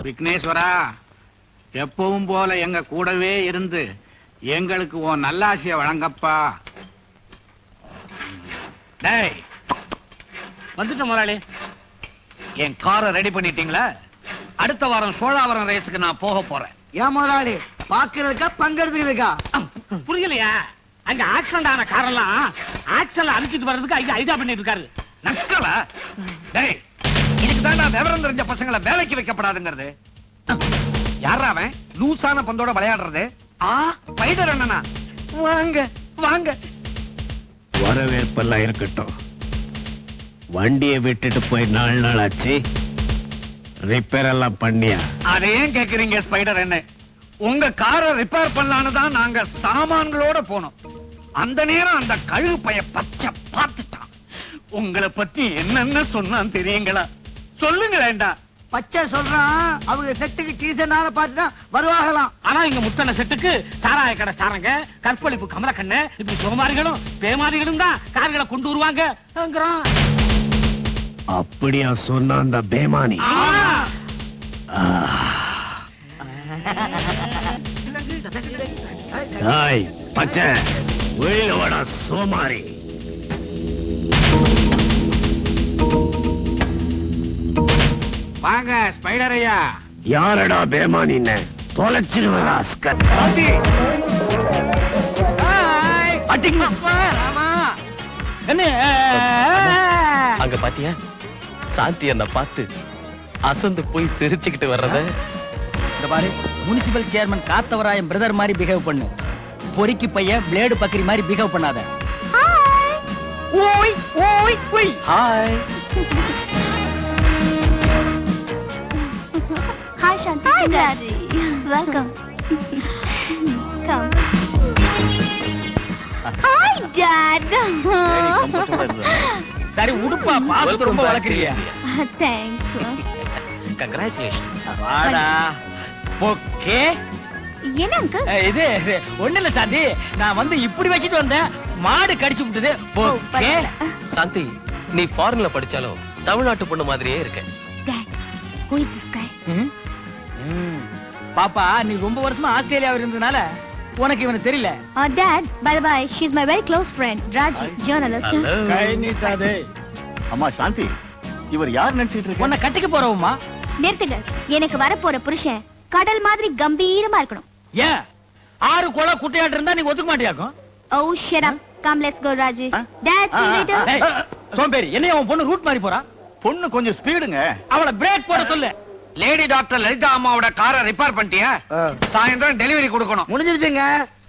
விக்னேஸ்வரா, எப்பவும் போல எங்க கூடவே இருந்து எங்களுக்கு உன் நல்லாசிய வழங்கப்பா. டேய், வந்துட்ட முதலாளி. என் காரை ரெடி பண்ணிட்டீங்களா? அடுத்த வாரம் சோழாவரம் ரேஸுக்கு நான் போக போறேன். ஏன் முதலாளி, பாக்குறதுக்கா பங்கெடுத்துக்கிறதுக்கா? புரியலையா? அங்க ஆக்சிடென்ட் ஆன காரெல்லாம் ஆக்சிடென்ட் அழிச்சிட்டு வர்றதுக்கு ஐயா ஐடியா பண்ணிட்டு இருக்காரு. நக்கலா? டேய், இதுக்குதான் விவரம் தெரிஞ்ச பசங்களை வேலைக்கு வைக்கப்படாதுங்கிறது. யாரா அவன் லூசான பந்தோட விளையாடுறது? ஸ்பைடர் அண்ணனா? வாங்க வாங்க. வரவேற்பெல்லாம் இருக்கட்டும். வண்டியை விட்டுட்டு போய் 4 நாள் ஆச்சு. ரிப்பேர் எல்லாம் பண்ணியா? அதையும் கேக்குறீங்க ஸ்பைடர் என்ன? உங்க காரை ரிப்பேர் பண்ணலான்னு தான் நாங்க சாமான்களோட போனோம். அந்த நேரம் அந்த கழுகு பைய பச்சை பார்த்துட்டான். உங்களை பத்தி என்னென்ன சொன்னான் தெரியுங்களா? சொல்லுங்களேண்டா. பச்சை சொல்றான், அவங்க செட்டுக்கு டீசனால பார்த்துதான் வருவாங்களாம். ஆனா இங்க முத்தன செட்டுக்கு சாராய கடை சாரங்க, கற்பழிப்பு கமலக்கண்ணு, இப்படி சுகமாரிகளும் பேமாரிகளும் தான் கார்களை கொண்டு வருவாங்க. அப்படியா சொன்ன அந்த பேமானி? பச்சை வெளியில வாடா சோமாரி. வாங்க ஸ்பைடர் ஐயா. யாரடா பேமானின்னு தொலைச்சிருவா? அங்க பாத்தியா சாந்தி என்ன பார்த்து அசந்து போய் சிரிச்சுக்கிட்டு வர்றத? இந்த பாரு, முனிசிபல் சேர்மன் காத்தவராயன் பிரதர் மாதிரி பிஹேவ் பண்ணு. பொறுக்கி பைய பிளேடு பக்கரி மாதிரி பிஹேவ் பண்ணாத. ஓய் ஓய் ஓய். Hi. Hi Shanti. Hi Daddy. Welcome. Come. Hi Dad. சரி உடுப்பா, பாத்து ரொம்ப வளர்க்கறியா? Thanks. கங்க்ராச்சுலேஷன்ஸ். வாடா. ஓகே. என்ன அங்கிள்? இது ஒண்ணு இல்ல சாந்தி, நான் வந்து இப்படி வச்சிட்டு வந்தேன், மாடு கடிச்சு விட்டது. ஓகே சாந்தி, நீ ஃபாரின்ல படிச்சாலும் தமிழ்நாட்டு பொண்ணு மாதிரியே இருக்க. Dad, who is this guy? பாப்பா, நீ ரொம்ப வருஷமா ஆஸ்திரேலியாவில் இருந்ததுனால உனக்கு இவனை தெரியல. Dad, by the way, she's my very close friend, Raji, journalist. கை நீட்டாதே. அம்மா சாந்தி, இவர் யார் நினைச்சிட்டு இருக்க? உன்னை கட்டிக்க போறவமா? நிறுத்துங்க. எனக்கு வரப்போற புருஷன் கடல் மாதிரி கம்பீரமா இருக்கணும். ஏன் 6 கொலை குட்டையாட்டு இருந்தா நீ ஒத்துக்க மாட்டியாக்கும்? Oh, shut up. Come, let's go, Raji. Dad, see you later. ஏய், சோம்பேறி, என்னைய உன் பொண்ணு ரூட் மாதிரி போறா? பொண்ணு கொஞ்சம் ஸ்பீடுங்க. அவளை பிரேக் போட சொல்லு. லேடி டாக்டர் லலிதா அம்மாவோட காரை ரிப்பேர் பண்ணிட்டியா? சாயந்தரம் டெலிவரி கொடுக்கணும். முடிஞ்சிருச்சுங்க.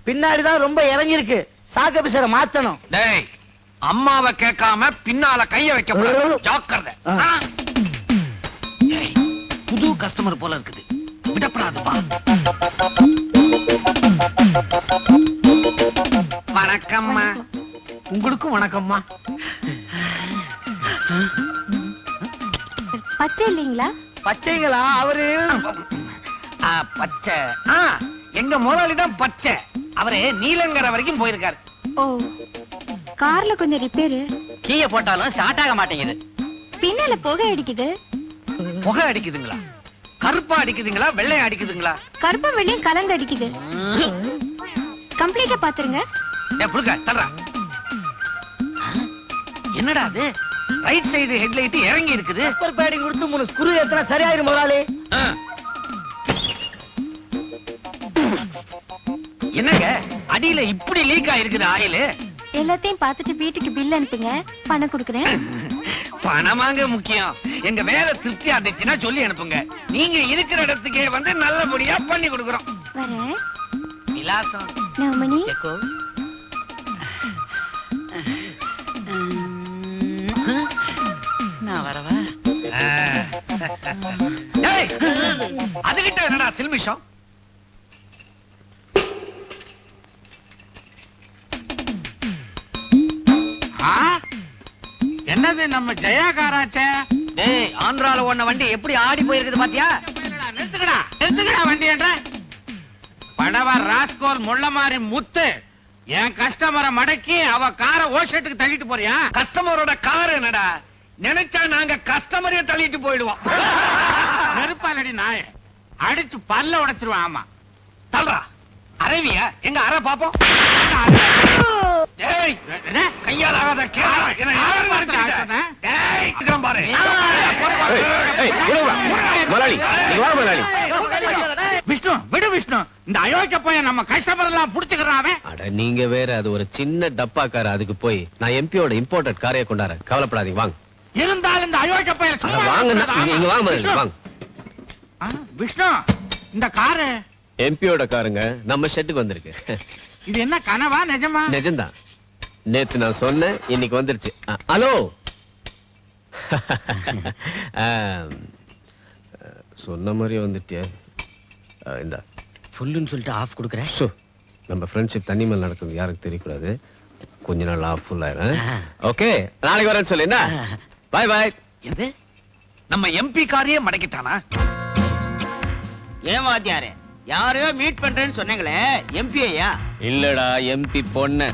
பின்னாடிதான் ரொம்ப இறங்கி இருக்கு. சாக்க பிசரை மாத்தணும். டேய், அம்மாவை கேட்காம பின்னால கைய வைக்க கூடாது. ஜாக்கிரதை. ஏய், புது கஸ்டமர் போல இருக்குது, விடப்படாதுப்பா. வணக்கம்மா. உங்களுக்கும் வணக்கம்மா. பச்சை இல்லீங்களா? பச்சைங்களா? அவரு பச்சை. எங்க முதலாளி தான் பச்சை. அவரு நீலங்கரை வரைக்கும் போயிருக்காரு. ஓ, கார்ல கொஞ்சம் ரிப்பேரு. கீய போட்டாலும் ஸ்டார்ட் ஆக மாட்டேங்குது. பின்னால புகை அடிக்குது. புகை அடிக்குதுங்களா? கருப்பா அடிக்குதுங்களா வெள்ளையா அடிக்குதுங்களா? கருப்பா வெள்ளையும் கலந்து அடிக்குது. கம்ப்ளீட்டா பாத்துருங்க. புழுக்க தர்றா. என்னடா அது? ரைட் சைடு ஹெட்லைட் இறங்கி இருக்குது. ரப்பர் பேடிங் கொடுத்து 3 ஸ்க்ரூ ஏத்துனா சரியாயிரும் முதலாளி. என்னங்க அடியில இப்படி லீக் ஆயிருக்குது ஆயில்? எல்லாத்தையும் பார்த்துட்டு வீட்டுக்கு பில் அனுப்புங்க, பணம் கொடுக்குறேன். பணமாங்க முக்கியம். எங்க வேலை திருப்தி ஆச்சுன்னா சொல்லி அனுப்புங்க. நீங்க இருக்கிற இடத்துக்கே வந்து நல்லபடியா பண்ணி கொடுக்குறோம். வரேன். விலாசம் நவமணி. நான் வரவா? அதுகிட்ட என்னடா சில்மிஷம்? என்னது நம்ம ஜெயா காராச்சே? டேய், ஆந்திரால ஓடுன வண்டி எப்படி ஆடி போயிருக்குது பாத்தியா? நிறுத்துக்கடா நிறுத்துக்கடா வண்டி என்ற படவர் ராஸ்கோல் முள்ள மாதிரி முத்து என் கஸ்டமரை மடக்கி அவ காரை ஓஷட்டுக்கு தள்ளிட்டு போறியா? கஸ்டமரோட கார் என்னடா? நினைச்சா நாங்க கஸ்டமரையே தள்ளிட்டு போயிடுவோம். நெருப்பாலடி நாய. அடிச்சு பல்ல உடைச்சிருவான். ஆமா தல்றா அரைவிய எங்க அரை பாப்போம். ஏய் என்ன? கையால ஆகாத கேளா என்ன யாரு நடத்துறீங்க? ஏய் இதெல்லாம் பாரு. முதலாளி நீங்க வா முதலாளி. விஷ்ணு விடு விஷ்ணு, இந்த அயோக்கிய பையன் நம்ம கஸ்டமர் எல்லாம் புடிச்சுக்கிறான் அவன். அட நீங்க வேற, அது ஒரு சின்ன டப்பா கார், அதுக்கு போய் நான் எம்பியோட இம்போர்ட்டட் காரையை கொண்டாரேன், கவலைப்படாதீங்க வாங்க. இருந்தாலும் இந்த அயோக்கிய பையன் அட சும்மா வாங்க இருக்கக்கூடாது. நீங்க வாங்க முதலாளி விஷ்ணு. வாங்க. ஆ, விஷ்ணு இந்த காரு எம்பியோட காருங்க, நம்ம ஷெட்டுக்கு வந்திருக்கு. இது என்ன கனவா நிஜமா? நிஜம்தான், நேத்து நான் சொன்னேன், இன்னைக்கு வந்துருச்சு. ஹலோ சொன்ன மாதிரி வந்துட்டே. இந்த ஃபுல்லுன்னு சொல்லிட்டு ஆஃப் கொடுக்குறேன். ஷோ, நம்ம ஃப்ரெண்ட்ஷிப் தண்ணி மேல் நடக்குது, யாருக்கு தெரியக்கூடாது. கொஞ்ச நாள் ஆஃப் ஃபுல் ஆயிரும். ஓகே, நாளைக்கு வரேன்னு சொல்லு. என்ன பாய் பாய். எது நம்ம எம்பி காரையே மடக்கிட்டானா? ஏன் வாத்தியாரே, யாரையோ மீட் பண்றேன்னு சொன்னீங்களே, எம்பிஐயா? இல்லடா, எம்பி பொண்ணு.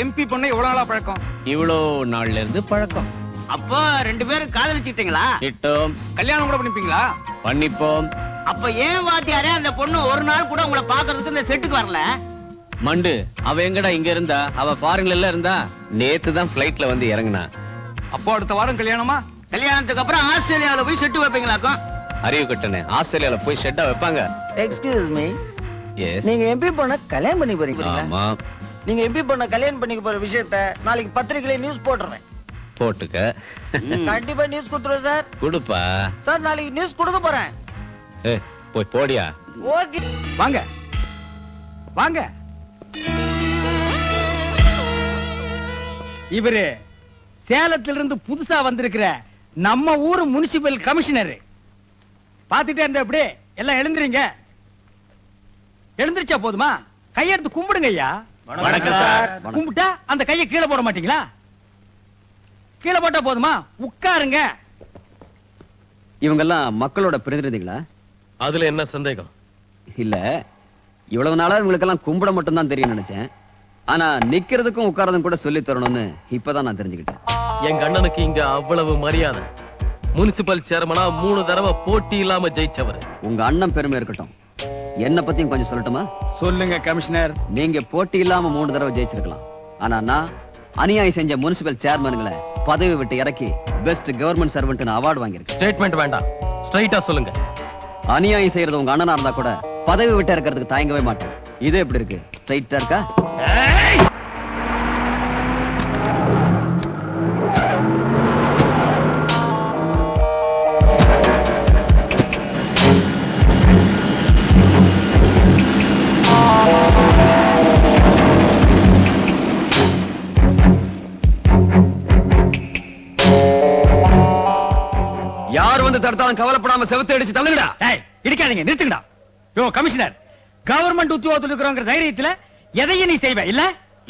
எம்பி பொண்ணு எவ்வளவு நாளா பழக்கம்? இவ்வளோ நாள்ல இருந்து பழக்கம். அப்போ 2 பேரும் காதலிச்சிட்டீங்களா? கிட்டோம், கல்யாணம் கூட பண்ணிப்பீங்களா? பண்ணிப்போம். அப்ப ஏன் வாத்தியாரே அந்த பொண்ணு ஒரு நாள் கூட உங்களை பாக்குறதுக்கு இந்த செட்டுக்கு வரல? மண்டு, அவ எங்கடா இங்க இருந்தா? அவ ஃபாரின்ல இருந்தா. நேத்து தான் ஃளைட்ல வந்து இறங்குனா. அப்போ அடுத்த வாரம் கல்யாணமா? கல்யாணத்துக்கு அப்புறம் ஆஸ்திரேலியாவில போய் செட்டு வைப்பீங்களாக்கும்? அறிவு கட்டணே, ஆஸ்திரேலியால போய் ஷெட்டா வைப்பாங்க. Excuse me, yes. நீங்க எம்பி பொண்ண கல்யாணம் பண்ணி போறீங்களா? ஆமா, நீங்க எம்பி பொண்ண கல்யாணம் பண்ணிக்க போற விஷயத்த நாளைக்கு பத்திரிக்கையில நியூஸ் போட்டுறேன். போட்டுக்க. கண்டிப்பா நியூஸ் கொடுத்துருவேன் சார். குடுப்பா. சார் நாளைக்கு நியூஸ் கொடுக்க போறேன். போய் போடியா. ஓகே வாங்க வாங்க. இவரு சேலத்திலிருந்து புதுசா வந்திருக்கிற நம்ம ஊரு முனிசிபல் கமிஷனர். பாத்துட்டே இருந்த அப்படியே எல்லாம் எழுந்துறீங்க. எழுந்திருச்சா போதுமா? கையெடுத்து கும்பிடுங்க ஐயா. வணக்கம் சார். கும்பிட்டா அந்த கையை கீழே போட மாட்டீங்களா? கீழே போட்டா போதுமா? உட்காருங்க. இவங்கெல்லாம் மக்களோட பிரதிநிதிகளா? அதுல என்ன சந்தேகம்? இல்ல, இவ்வளவு நாளா இவங்களுக்கெல்லாம் கும்பிட மட்டும் தான் தெரியும் நினைச்சேன். ஆனா நிக்கிறதுக்கும் உட்கார்றதும் கூட சொல்லி தரணும்னு இப்பதான் நான் தெரிஞ்சுக்கிட்டேன். எங்க அண்ணனுக்கு இங்க அவ்வளவு மரியாதை. முனிசிபல் சேர்மனா 3 தடவை போட்டி இல்லாம ஜெயிச்சவர். உங்க அண்ணன் பெருமை இருக்கட்டும், என்ன பத்தியும் கொஞ்சம் சொல்லட்டுமா? சொல்லுங்க கமிஷனர். நீங்க போட்டி இல்லாம 3 தடவை ஜெயிச்சிருக்கலாம். ஆனா நான் அநியாயம் செஞ்ச முனிசிபல் சேர்மன்களை பதவி விட்டு இறக்கி பெஸ்ட் கவர்மெண்ட் சர்வெண்ட் அவார்டு வாங்கியிருக்கேன். ஸ்டேட்மெண்ட் வேண்டாம், ஸ்ட்ரைட்டா சொல்லுங்க. அநியாயம் செய்யறது உங்க அண்ணனா இருந்தா கூட பதவி விட்டு இறக்கிறதுக்கு தயங்கவே மாட்டேன். இது எப்படி இருக்கு? ஸ்ட்ரைட்டா இருக்கா? யார் வந்து தடுத்தாலும் கவலைப்படாம செவுத்து அடிச்சு தள்ளுங்கடா. டேய், இடிக்காதீங்க, நிறுத்துங்கடா. யோ கமிஷனர், கவர்மெண்ட் உத்தியோகத்தில் இருக்கிறவங்க தைரியத்துல எதையும் நீ செய்வ இல்ல?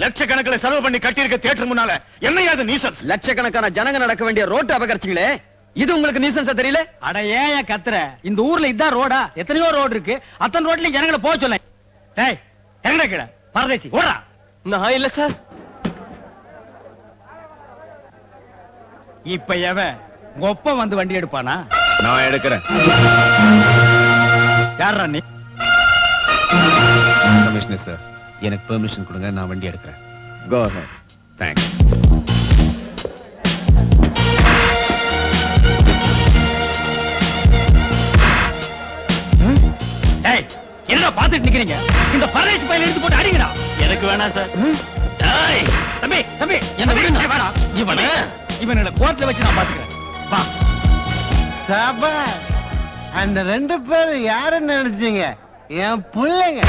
லட்சக்கணக்கில் செலவு பண்ணி கட்டியிருக்க தியேட்டர் முன்னால என்னையாது நீசன்ஸ்? லட்சக்கணக்கான ஜனங்க நடக்க வேண்டிய ரோட்டை அபகரிச்சிங்களே, இது உங்களுக்கு நியூசன்ஸா தெரியல? அட ஏன் கத்துற? இந்த ஊர்ல இதான் ரோடா? எத்தனையோ ரோடு இருக்கு. அத்தனை ரோட்லயும் ஜனங்களை போக சொல்ல. டேய், இறங்கடா கீழே. பரதேசி ஓடா. நான் இல்ல சார். இப்ப எவன் ஒப்ப வந்து வண்டி எடுப்பானா? நான் எடுக்கிறேன். யாரா நீ? கமிஷனர் சார், எனக்கு பெர்மிஷன் கொடுங்க, நான் வண்டி எடுக்கிறேன். Go ahead. தேங்க்ஸ். டேய், என்ன பாத்துட்டு நிக்கிறீங்க? இந்த பரதேசி பையில எடுத்து போட்டு அடிங்கடா. எனக்கு வேணாம் சார். டேய், தம்பி தம்பி என்ன விடுங்க. வேணாம். இவனை கோர்ட்ல வச்சு நான் பாத்துக்கிறேன். வா. அந்த 2 பேரும் யாருன்னு நினைச்சீங்க? என் பிள்ளைங்க.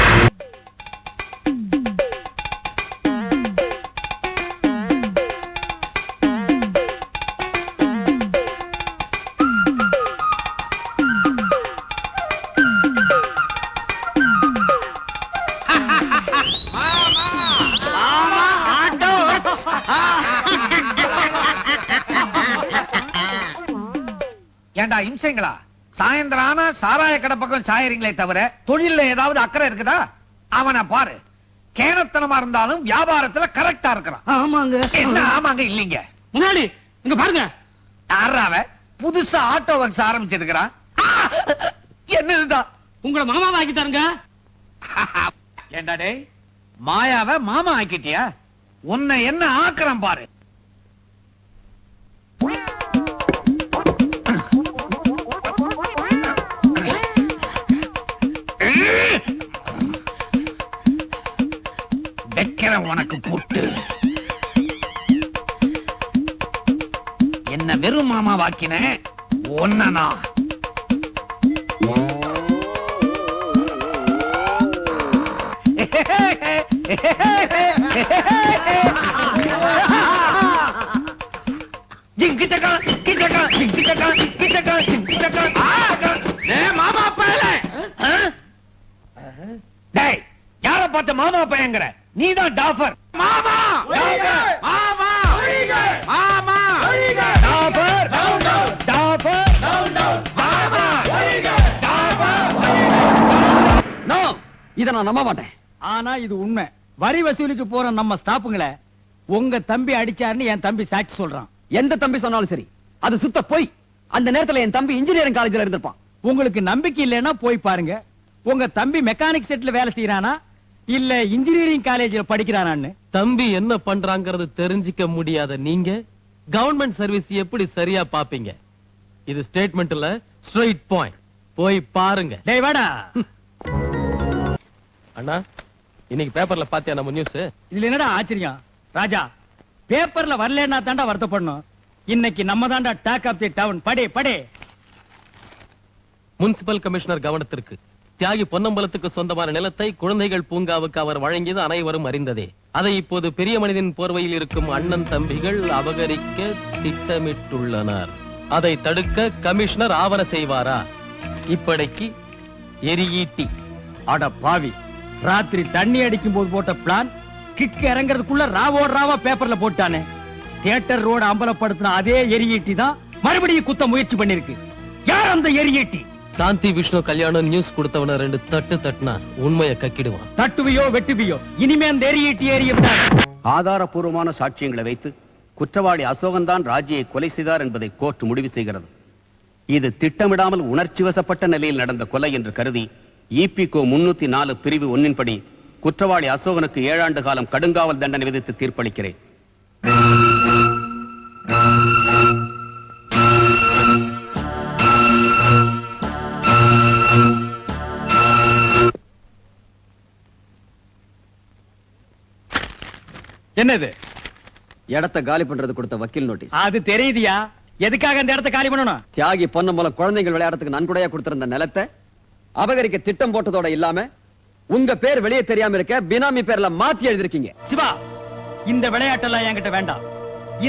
ஏண்டா இம்சைங்களா? சாயந்தரம் ஆனா சாராய கடை பக்கம் சாயறீங்களே தவிர தொழில ஏதாவது அக்கறை இருக்குதா? அவனை பாரு, கேனத்தனமா இருந்தாலும் வியாபாரத்துல கரெக்டா இருக்கிறான். ஆமாங்க. என்ன ஆமாங்க இல்லீங்க? முன்னாடி இங்க பாருங்க. யாராவ புதுசா ஆட்டோ ஒர்க்ஸ் ஆரம்பிச்சிருக்கிறான். என்னதுதான் உங்களை மாமாவை ஆக்கிட்டாருங்க. ஏண்டா டேய், மாயாவை மாமா ஆக்கிட்டியா? உன்னை என்ன ஆக்குறேன் பாரு. வைக்கிறேன் உனக்கு போட்டு. என்ன வெறும் மாமா வாக்கின ஒன்னா மாமா பயல டேய், யார பார்த்த மாமா பையங்கிற? நீதான் டாஃபர். மாமா மாமா மாமா டாஃபர் டாஃபர் மாமா நோ, இத நான் நம்ப மாட்டேன். ஆனா இது உண்மை. வரி வசூலிக்கு போற நம்ம ஸ்டாப்புங்களை உங்க தம்பி அடிச்சாருன்னு என் தம்பி சாட்சி சொல்றான். எந்த தம்பி சொன்னாலும் சரி, அது சுத்த போய். அந்த நேரத்துல என் தம்பி இன்ஜினியரிங் காலேஜ்ல இருந்திருப்பான். உங்களுக்கு நம்பிக்கை இல்லைன்னா போய் பாருங்க. உங்க தம்பி மெக்கானிக் செட்ல வேலை செய்யறானா இல்ல இன்ஜினியரிங் காலேஜ்ல படிக்கிறானான்னு. தம்பி என்ன பண்றாங்கிறது தெரிஞ்சிக்க முடியாத நீங்க கவர்மெண்ட் சர்வீஸ் எப்படி சரியா பாப்பீங்க? இது ஸ்டேட்மெண்ட் இல்ல, ஸ்ட்ரைட் பாயிண்ட். போய் பாருங்க. டேய் வாடா. அண்ணா, இன்னைக்கு பேப்பர்ல பாத்தியா நம்ம நியூஸ்? இதுல என்னடா ஆச்சரியம்? ராஜா, பேப்பர்ல வரலன்னா தாண்டா வருத்தப்படணும். இன்னைக்கு நம்ம தாண்டா டாக் ஆஃப் தி டவுன். படே படே. முனிசிபல் கமிஷனர் கவனத்திற்கு, தியாகி பொன்னம்பலத்துக்கு சொந்தமான நிலத்தை குழந்தைகள் பூங்காவுக்கு அவர் வழங்கியது அனைவரும் அறிந்ததே. அதை இப்போது பெரிய மனிதன் போர்வையில் இருக்கும் அண்ணன் தம்பிகள் அபகரிக்க திட்டமிட்டுள்ளனர். அதை தடுக்க கமிஷனர் ஆவண செய்வாரா? இப்படைக்கு எரியீட்டி. அட பாவி, ராத்திரி தண்ணி அடிக்கும் போது போட்ட பிளான் கிக் இறங்குறதுக்குள்ள ராவோட ராவா பேப்பர்ல போட்டானே. தியேட்டர் ரோடு அம்பலப்படுத்தின அதே எரியீட்டி தான் மறுபடியும் குத்த முயற்சி பண்ணிருக்கு. யார் அந்த எரியீட்டி? சாந்தி விஷ்ணு கல்யாணம் நியூஸ் கொடுத்தவன 2 தட்டு தட்டுனா உண்மையை கக்கிடுவான். தட்டுவியோ வெட்டுவியோ, இனிமே அந்த எரியீட்டி எரியும். ஆதாரபூர்வமான சாட்சியங்களை வைத்து குற்றவாளி அசோகன் தான் ராஜியை கொலை செய்தார் என்பதை கோர்ட் முடிவு செய்கிறது. இது திட்டமிடாமல் உணர்ச்சி வசப்பட்ட நிலையில் நடந்த கொலை என்று கருதி இபிகோ 304 பிரிவு 1 படி குற்றவாளி அசோகனுக்கு 7 ஆண்டு காலம் கடுங்காவல் தண்டனை விதித்து தீர்ப்பளிக்கிறேன். என்னது? இடத்தை காலி பண்றது கொடுத்த வக்கீல் நோட்டீஸ். அது தெரியுதியா? எதுக்காக அந்த இடத்தை காலி பண்ணணும்? தியாகி பொன்னம்பலம் குழந்தைகள் விளையாடுறதுக்கு நன்கொடையா கொடுத்திருந்த நிலத்தை அபகரிக்க திட்டம் போட்டதோட இல்லாம உங்க பேர் வெளியே தெரியாம இருக்க பினாமி பேர்ல மாத்தி எழுதிருக்கீங்க. சிவா, இந்த விளையாட்டெல்லாம் என்கிட்ட வேண்டாம்.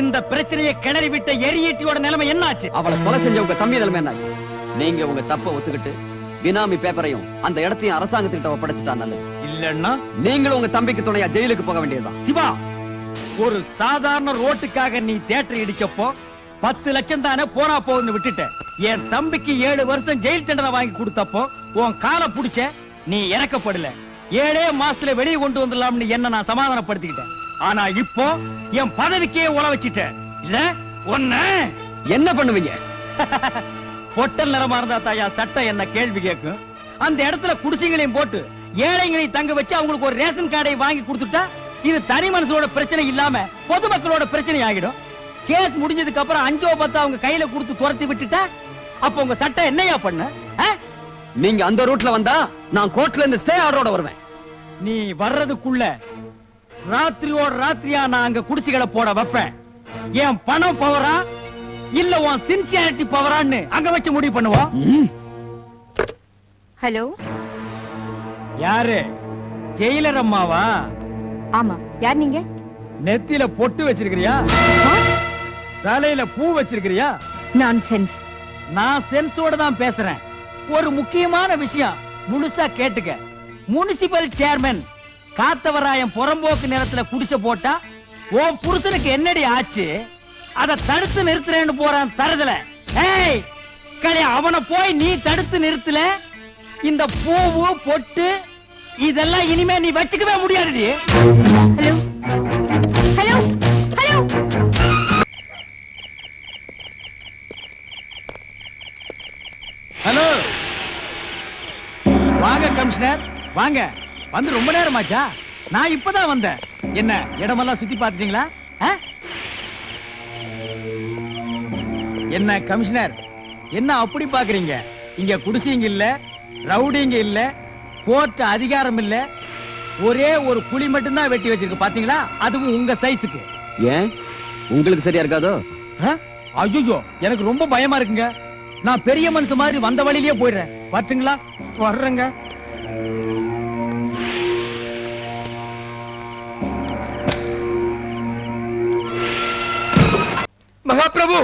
இந்த பிரச்சனையை கிளறி விட்ட எரியீட்டியோட நிலைமை என்னாச்சு? அவளை கொலை செஞ்ச உங்க தம்பி நிலைமை என்னாச்சு? நீங்க உங்க தப்ப ஒத்துக்கிட்டு பினாமி பேப்பரையும் அந்த இடத்தையும் அரசாங்கத்திட்ட ஒப்படைச்சிட்டா நல்லது. இல்லன்னா நீங்களும் உங்க தம்பிக்கு துணையா ஜெயிலுக்கு போக வேண்டியதுதான். சிவா, ஒரு சாதாரண ரோட்டுக்காக நீ தியேட்டர் இடிச்சப்போ 10 லட்சம் தானே போனா போகுன்னு விட்டுட்ட. என் தம்பிக்கு 7 வருஷம் ஜெயில் தண்டனை வாங்கி கொடுத்தப்போ உன் காலை புடிச்ச, நீ இறக்கப்படல. 7 மாசத்துல வெளியே கொண்டு வந்துடலாம்னு என்ன நான் சமாதானப்படுத்திக்கிட்டேன். ஆனா இப்போ என் பதவிக்கே உல வச்சிட்ட. இல்ல ஒண்ணு என்ன பண்ணுவீங்க? பொட்டல் நிறமா இருந்தா தாயா சட்டம் என்ன கேள்வி கேட்கும். அந்த இடத்துல குடிசைகளையும் போட்டு ஏழைகளையும் தங்க வச்சு அவங்களுக்கு ஒரு ரேஷன் கார்டை வாங்கி கொடுத்துட்டா இது தனி மனுஷனோட பிரச்சனை இல்லாம பொதுமக்களோட பிரச்சனை ஆகிடும். கேஸ் முடிஞ்சதுக்கு அப்புறம் 5-10 அவங்க கையில கொடுத்து துரத்தி விட்டுட்டா அப்ப உங்க சட்டம் என்னையா பண்ண? நீங்க அந்த ரூட்ல வந்தா நான் கோர்ட்ல இருந்து ஸ்டே ஆர்டரோட வருவேன். நீ வர்றதுக்குள்ள ராத்திரியோட ராத்திரியா நான் அங்க குடிசைகளை போட வைப்பேன். என் பணம் பவரா இல்ல உன் சின்சியாரிட்டி பவரான்னு அங்க வச்சு முடிவு பண்ணுவோம். ஹலோ, யாரு? ஜெயிலர் அம்மாவா? ஆமா, யார் நீங்க? நெத்தியில பொட்டு வச்சிருக்கிறியா? தலையில பூ வச்சிருக்கிறியா? நான்சென்ஸ். நான் சென்ஸோட தான் பேசுறேன். ஒரு முக்கியமான விஷயம் முழுசா கேட்டுக்க. முனிசிபல் சேர்மன் காத்தவராயன் புறம்போக்கு நிலத்துல குடிசை போட்டா உன் புருஷனுக்கு என்னடி ஆச்சு? அதை தடுத்து நிறுத்துறேன்னு போறான் தருதல. ஏய் களி, அவனை போய் நீ தடுத்து நிறுத்தல. இந்த பூவு பொட்டு இதெல்லாம் இனிமே நீ வச்சுக்கவே முடியாதுடி. Hello hello hello. ஹலோ, வாங்க கமிஷனர் வாங்க. வந்து ரொம்ப நேரமாச்சா? நான் இப்பதான் வந்தேன். என்ன இடமெல்லாம் சுத்தி பார்த்துட்டீங்களா? என்ன கமிஷனர் என்ன அப்படி பாக்குறீங்க? இங்க குடிசைங்க இல்ல, ரவுடிங்க இல்ல, கோர்ட் அதிகாரம் இல்ல, ஒரே ஒரு குழி மட்டும் தான் வெட்டி வச்சிருக்கு பாத்தீங்களா? அதுவும் உங்க சைஸுக்கு. ஏன் உங்களுக்கு சரியா இருக்காதோ? ஐயோ எனக்கு ரொம்ப பயமா இருக்குங்க. நான் பெரிய மனுஷன் மாதிரி வந்த வழியிலேயே போயிடுறேன். வரட்டுங்களா? வர்றேங்க. மகாபிரபு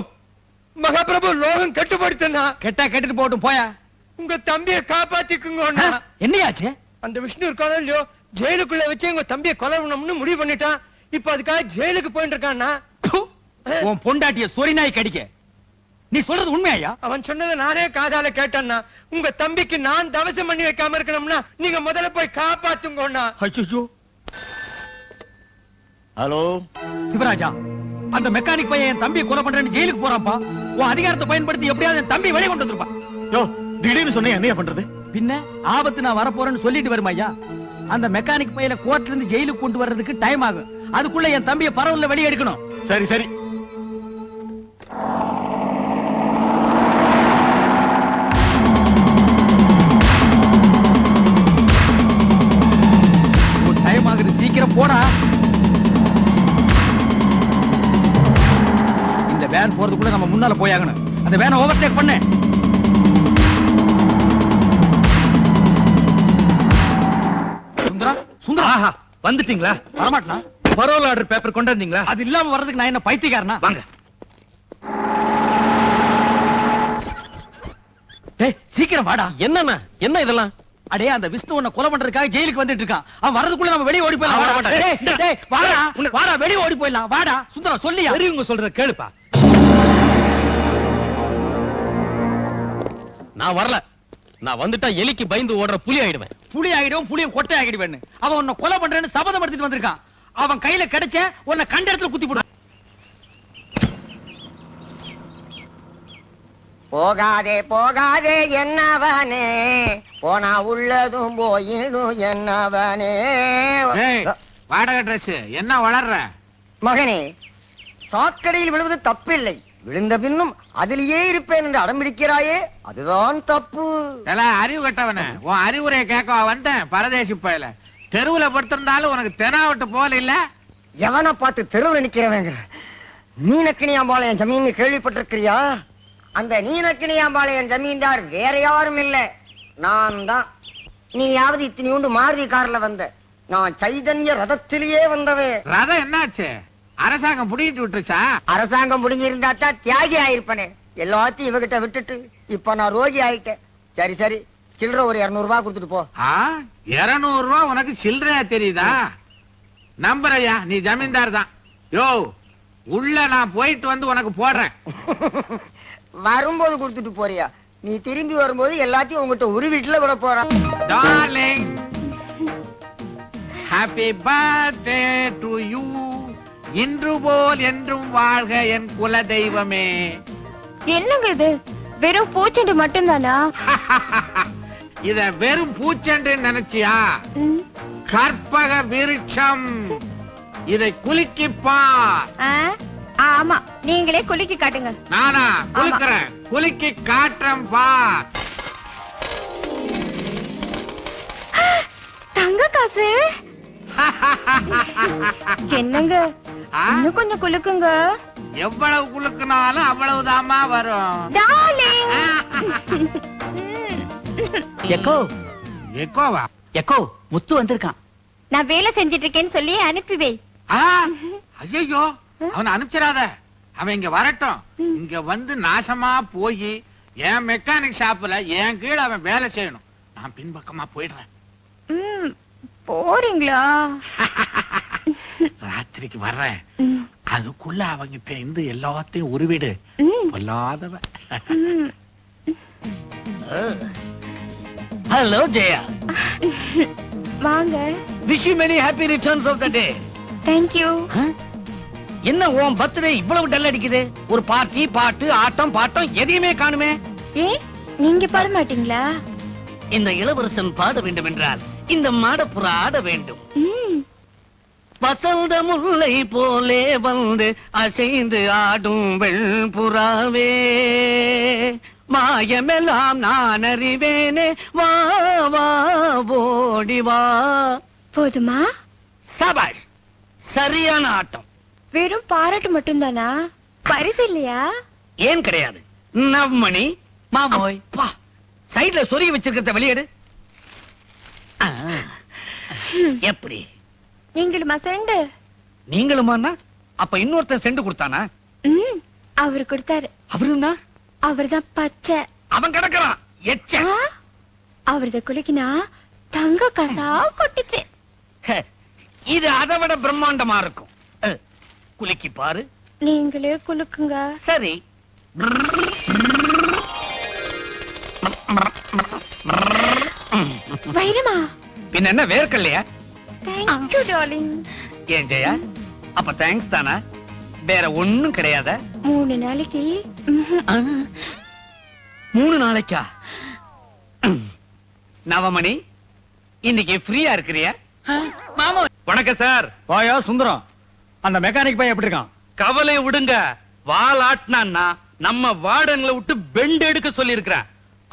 மகாபிரபு லோகம் கட்டுப்படுத்தா. கெட்டா கெட்டுட்டு போட்டும் போயா. உங்க தம்பியை காப்பாத்திக்குங்க. என்னையாச்சு? அந்த விஷ்ணு இருக்கானோ இல்லையோ, ஜெயிலுக்குள்ள வச்சு உங்க தம்பியை கொலை பண்ணணும்னு முடிவு பண்ணிட்டான். இப்ப அதுக்காக ஜெயிலுக்கு போயிட்டு இருக்கான்னா. உன் பொண்டாட்டிய சொறி நாய் கடிக்க. நீ சொல்றது உண்மையா? அவன் சொன்னதை நானே காதால கேட்டான்னா. உங்க தம்பிக்கு நான் தவசம் பண்ணி வைக்காம இருக்கணும்னா நீங்க முதல்ல போய் காப்பாத்துங்கண்ணா. ஐயோ. ஹலோ சிவராஜா, அந்த மெக்கானிக் பையன் என் தம்பியை கொலை பண்றேன்னு ஜெயிலுக்கு போறான்ப்பா. உன் அதிகாரத்தை பயன்படுத்தி எப்படியாவது என் தம்பி வெளியே கொண்டு வந்துருப்பான். யோ, திடீர்னு சொன்ன என்ன பண்றது? பின்ன ஆபத்து நான் வரப்போறேன்னு சொல்லிட்டு வருமா ஐயா? அந்த மெக்கானிக் பையனை கோர்ட்ல இருந்து ஜெயிலுக்கு கொண்டு வர்றதுக்கு டைம் ஆகும். அதுக்குள்ள என் தம்பியை பரவல்ல வெளியே எடுக்கணும். சரி சரி. டைம் ஆகுது, சீக்கிரம் போடா. இந்த வேன் போறதுக்குள்ள நம்ம முன்னால போயாகணும். அந்த வேனை ஓவர்டேக் பண்ணு. சுந்தரா சுந்தரா, ஆஹா, வந்துட்டீங்களா? வரமாட்டா? பரோல் ஆர்டர் பேப்பர் கொண்டு வந்தீங்களா? அது இல்லாம வர்றதுக்கு நான் என்ன பைத்தியக்காரனா? வாங்க. டேய் சீக்கிரம் வாடா. என்னண்ணா என்ன இதெல்லாம்? அடே அந்த விஷ்ணு உன்னை கொலை பண்றதுக்காக ஜெயிலுக்கு வந்துட்டு இருக்கான். அவன் வர்றதுக்குள்ள நம்ம வெளியே ஓடி போயிடலாம். வர மாட்டான். டேய், டேய், வாடா வாடா, வெளியே ஓடி போயிடலாம். வாடா சுந்தரா, சொல்லியா? பெரியவங்க சொல்றத கேளுப்பா. நான் வரல. நான் வந்துட்டா எலிக்கு பயந்து ஓடுற புலி ஆயிடுவேன். புலி ஆகிடும், புளியும் கொட்டை ஆகிடுவேன்னு அவன் உன்னை கொலை பண்றேன்னு சபதம் எடுத்துட்டு வந்திருக்கான். அவன் கையில கிடைச்ச உன்னை கண்ட இடத்துல குத்தி போடு. போகாதே போகாதே என்னவனே, போனா உள்ளதும் போயிடும் என்னவனே. வாடகை ட்ரெஸ் என்ன வளர்ற மகனே, சாக்கடையில் விழுவது தப்பில்லை. விழுந்த பின்னும் அதிலேயே இருப்பேன் என்று அடம்பிடிக்கிறாயே, அதுதான் தப்பு. அறிவு கட்டவன உன் அறிவுரையை கேட்க வந்தேன். பரதேசி பயல தெருவுல படுத்திருந்தாலும் உனக்கு தெனாவட்டு போல இல்ல. எவனை பார்த்து தெருவில் நிக்கிறவங்க? நீனக்கினியாம்பாளையம் ஜமீன் கேள்விப்பட்டிருக்கிறியா? அந்த நீனக்கினியாம்பாளையம் ஜமீன்தார் வேற யாரும் இல்ல, நான் தான். நீயாவது இத்தனையோண்டு மாருதி கார்ல வந்த, நான் சைதன்ய ரதத்திலேயே வந்தவே. ரதம் என்னாச்சு? அரசாங்கம் புடிங்கிட்டு விட்டுருச்சா? அரசாங்கம் புடுங்கி இருந்தா தான் தியாகி ஆயிருப்பனே. எல்லாத்தையும் இவகிட்ட விட்டுட்டு இப்ப நான் ரோகி ஆயிட்டேன். சரி சரி, சில்லற ஒரு 200 ரூபாய் கொடுத்துட்டு போ. 200 ரூபாய் உனக்கு சில்லறையா தெரியுதா? நம்புறையா, நீ ஜமீன்தார் தான். யோ, உள்ள நான் போயிட்டு வந்து உனக்கு போடுறேன். வரும்போது கொடுத்துட்டு போறியா? நீ திரும்பி வரும்போது எல்லாத்தையும் உங்ககிட்ட ஒரு வீட்டுல விட போறான். Darling, happy birthday to you. இன்று போல் என்றும் வாழ்க என் குல தெய்வமே. என்னங்க இது? வெறும் பூச்செண்டு மட்டும்தானா? இத வெறும் பூச்செண்டு நினைச்சியா? கற்பக விருட்சம். இதை குலுக்கிப்பா. ஆமா, நீங்களே குலுக்கி காட்டுங்க. நானா குலுக்குறேன்? குலுக்கி காட்டுறேன் பா. தங்க காசு. என்னங்க, இன்னும் கொஞ்சம் குலுக்குங்க. எவ்வளவு குலுக்குனாலும் அவ்வளவுதாமா வரும். டார்லிங். எக்கோ எக்கோவா? எக்கோ, முத்து வந்திருக்கான். நான் வேலை செஞ்சிட்டு இருக்கேன்னு சொல்லி அனுப்பி வை. ஐயோ, அவனை அனுப்பிச்சிடாத. அவன் இங்க வரட்டும். இங்க வந்து நாசமா போய் என் மெக்கானிக் ஷாப்ல என் கீழ அவன் வேலை செய்யணும். நான் பின்பக்கமா போயிடுறேன். போறீங்களா? ராத்திரிக்கு வர்றேன். அதுக்குள்ள அவங்கிட்ட இருந்து எல்லாத்தையும் உருவிடு. பொல்லாதவ. ஹலோ ஜெயா. வாங்க. Wish you many happy returns of the day. Thank you. என்ன உன் பர்த்டே இவ்வளவு டல் அடிக்குது? ஒரு பார்ட்டி, பாட்டு, ஆட்டம், பாட்டம் எதையுமே காணுமே. ஏ, நீங்க பாட மாட்டீங்களா? இந்த இளவரசன் பாட வேண்டும் என்றால் இந்த மாடப்புறா ஆட வேண்டும். வசந்த முல்லை போலே வந்து அசைந்து ஆடும் வெண்புறாவே, மாயமெல்லாம் நான் அறிவேனே, வா வா ஓடி வா. போதுமா? சபாஷ், சரியான ஆட்டம். வெறும் பாராட்டு மட்டும்தானா? பரிசு இல்லையா? ஏன் கிடையாது? நவ்மணி மாமோய் பா, சைடுல சொருகி வச்சிருக்கிறத வெளியேடு. எப்படி? நீங்களுமா செண்டு? நீங்களுமாண்ணா? அப்ப இன்னொருத்தன் செண்டு கொடுத்தானா? அவரு கொடுத்தாரு. அவருன்னா? அவர்தான் பச்சை. அவன் கிடக்குறான் எச்ச. அவரத குளிக்கினா தங்க கசா கொட்டுச்சு. இது அதை விட பிரம்மாண்டமா இருக்கும். குலுக்கி பாரு. நீங்களே குலுக்குங்க. சரி. வைரமா? பின்ன என்ன வேர்க்கலையா? Thank you darling. ஏன் ஜெயா, அப்ப தேங்க்ஸ் தானா? வேற ஒண்ணும் கிடையாத? 3 நாளைக்கு. 3 நாளைக்கா? நவமணி, இன்னைக்கு ஃப்ரீயா இருக்கிறியா? மாமா வணக்கம் சார். வாயா சுந்தரம், அந்த மெக்கானிக் பையன் எப்படி இருக்கான்? கவலை விடுங்க, வால் ஆட்டினா நம்ம வார்டன்ல விட்டு பெண்ட் எடுக்க சொல்லி இருக்கிறேன்.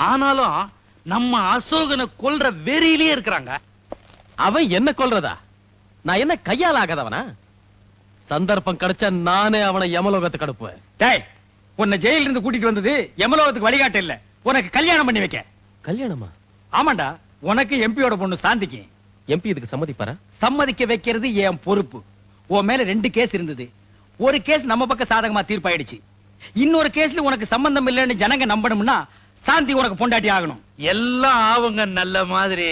ஆனாலும் நம்ம அசோகனை கொல்ற வெறியிலேயே இருக்கிறாங்க. அவன் என்ன கொல்றதா? நான் என்ன கையால் ஆகாதவனா? சந்தர்ப்பம் கிடைச்சா நானே அவனை யமலோகத்துக்கு அனுப்புவேன். டேய், உன்னை ஜெயில இருந்து கூட்டிட்டு வந்தது யமலோகத்துக்கு வழிகாட்ட இல்ல, உனக்கு கல்யாணம் பண்ணி வைக்க. கல்யாணமா? ஆமாண்டா, உனக்கு எம்பியோட பொண்ணு சாந்திக்கு. எம்பி இதுக்கு சம்மதிப்பாரா? சம்மதிக்க வைக்கிறது என் பொறுப்பு. உன் மேல 2 கேஸ் இருந்தது. ஒரு கேஸ் நம்ம பக்கம் சாதகமா தீர்ப்பாயிடுச்சு. இன்னொரு கேஸ்ல உனக்கு சம்பந்தம் இல்லைன்னு ஜனங்க நம்பணும்னா சாந்தி உனக்கு பொண்டாட்டி ஆகணும். எல்லாம் ஆவுங்க நல்ல மாதிரி.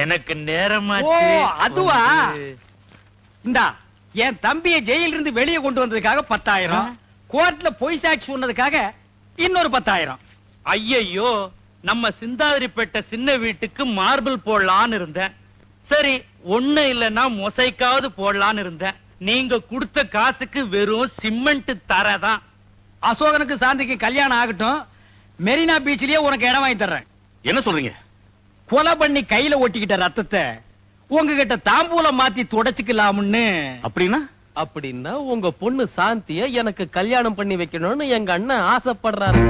எனக்கு நேரமாச்சு. ஓ, அதுவா? இந்தா, என் தம்பியை ஜெயில இருந்து வெளியே கொண்டு வந்ததுக்காக 10,000, கோர்ட்ல பொய் சாட்சி சொன்னதுக்காக இன்னொரு 10,000. ஐயையோ, நம்ம சிந்தாதிரிப்பேட்டை சின்ன வீட்டுக்கு மார்பிள் போடலான்னு இருந்தேன். சரி, ஒண்ணு இல்லைன்னா மொசைக்காவது போடலான்னு இருந்தேன். நீங்க கொடுத்த காசுக்கு வெறும் சிமெண்ட் தரதான். அசோகனுக்கு சாந்திக்கு கல்யாணம் ஆகட்டும், மெரினா பீச்லயே உனக்கு இடம் வாங்கி தர்றேன். என்ன சொல்றீங்க? கொலை பண்ணி கையில ஒட்டிக்கிட்ட ரத்தத்தை உங்ககிட்ட தாம்பூலம் மாத்தி தொடச்சுக்கலாம்னு. அப்படின்னா? அப்படின்னா உங்க பொண்ணு சாந்திய எனக்கு கல்யாணம் பண்ணி வைக்கணும்னு எங்க அண்ணன் ஆசைப்படுறாரு.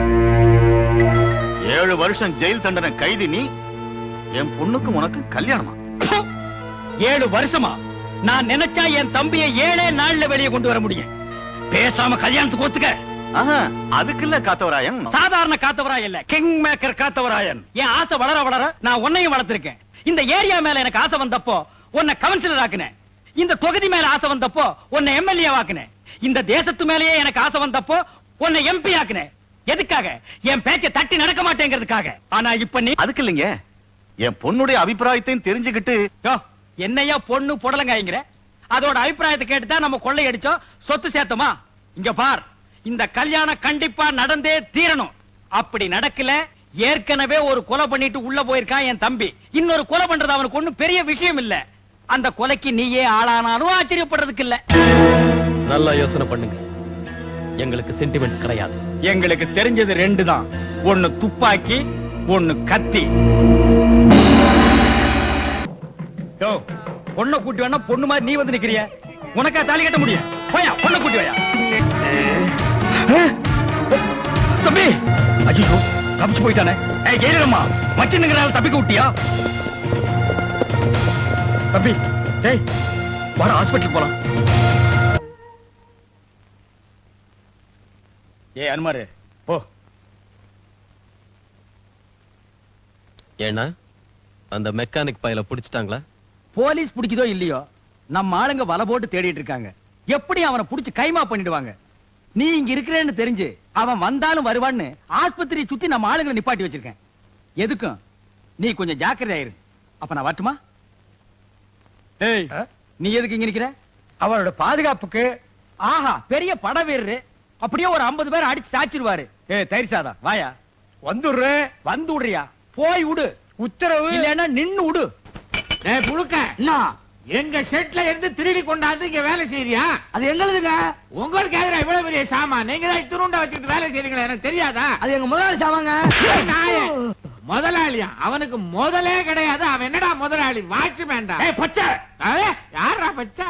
7 வருஷம் ஜெயில் தண்டனை கைதி நீ, என் பொண்ணுக்கு உனக்கு கல்யாணமா? 7 வருஷமா? நான் நினைச்சா என் தம்பியை 7 நாள்ல வெளியே கொண்டு வர முடியும். பேசாம கல்யாணத்துக்கு ஒத்துக்க. அதுக்குல்ல காத்தவராயன். சாதாரண காத்தவராயன் இல்ல, கிங் மேக்கர் காத்தவராயன். என் ஆசை வளர வளர நான் உன்னையும் வளர்த்திருக்கேன். இந்த ஏரியா மேல எனக்கு ஆசை வந்தப்போ உன்னை கவுன்சிலர் ஆக்குனேன். இந்த தொகுதி மேல ஆசை வந்தப்போ உன்னை எம்எல்ஏ ஆக்குனேன். இந்த தேசத்து மேலேயே எனக்கு ஆசை வந்தப்போ உன்னை எம்பி ஆக்குனேன். எதுக்காக? என் பேச்சை தட்டி நடக்க மாட்டேங்கிறதுக்காக. ஆனா இப்ப நீ அதுக்கு இல்லைங்க, என் பொண்ணுடைய அபிப்பிராயத்தையும் தெரிஞ்சுக்கிட்டு. என்னையா பொண்ணு புடலங்காய்ங்கிற? அதோட அபிப்பிராயத்தை கேட்டுதான் நம்ம கொள்ளை அடிச்சோம், சொத்து சேர்த்தோமா? இங்க பார், இந்த கல்யாணம் கண்டிப்பா நடந்தே தீரணும். அப்படி நடக்கல, ஏற்கனவே ஒரு கொலை பண்ணிட்டு உள்ள போயிருக்கான் என் தம்பி. இன்னொரு கொலை பண்றது அவனுக்கு ஒண்ணும் பெரிய விஷயம் இல்ல. அந்த கொலைக்கு நீயே ஆளானாலும் ஆச்சரியப்படுறதுக்கு இல்ல. நல்லா யோசனை பண்ணுங்க. எங்களுக்கு சென்டிமெண்ட்ஸ் கிடையாது. எங்களுக்கு தெரிஞ்சது 2 தான். ஒன்னு துப்பாக்கி, ஒன்னு கத்தி. யோ, பொண்ணை கூட்டி வேணா பொண்ணு மாதிரி நீ வந்து நிக்கிறிய, உனக்கா தாலி கட்ட முடியும்? போயா, பொண்ணை கூட்டி வாயா. தம்பி, ஐயோ, தப்பிச்சு போயிட்டானே. ஏய் ஜெயலலிதம்மா, மச்சினுங்கறால தப்பிக்க விட்டியா? தம்பி, டேய், வர ஹாஸ்பிடல் போலாம். ஏய் அனுமாரு, போ. ஏன்னா அந்த மெக்கானிக் பையல புடிச்சிட்டாங்களா? போலீஸ் பிடிக்குதோ இல்லையோ, நம்ம ஆளுங்க வலை போட்டு தேடிட்டு இருக்காங்க. எப்படி அவனை புடிச்சு கைமா பண்ணிடுவாங்க. நீ இங்க இருக்கிறேன்னு தெரிஞ்சு அவன் வந்தாலும் வருவான்னு ஆஸ்பத்திரியை சுத்தி நம்ம ஆளுங்களை நிப்பாட்டி வச்சிருக்கேன். எதுக்கும் நீ கொஞ்சம் ஜாக்கிரதையா இரு. அப்ப நான் வரட்டுமா? ஏய், நீ எதுக்கு இங்க நிக்கிற? அவரோட பாதுகாப்புக்கு. ஆஹா, பெரிய பட வீரரு. அப்படியே ஒரு 50 பேர் அடிச்சு சாச்சிருவாரு. ஏய் தயிர் சாதா, வாயா. வந்துடுற. வந்து விடுறியா? போய் விடு. உத்தரவு இல்லைன்னா நின்னு விடு. புழுக்க, எங்க ஷெட்ல இருந்து திருடி கொண்டாந்து இங்க வேலை செய்யறியா? அது எங்களுதுங்க. உங்களுக்கு எதிராக இவ்வளவு பெரிய சாமான் நீங்க தான் திருண்ட வச்சுட்டு வேலை செய்றீங்களா? எனக்கு தெரியாதா? அது எங்க முதலாளி சாமாங்க. முதலாளியா? அவனுக்கு முதலே கிடையாது. அவன் என்னடா முதலாளி? வாட்ச்மேன்டா. ஏய் பச்சை, யாரா பச்சை?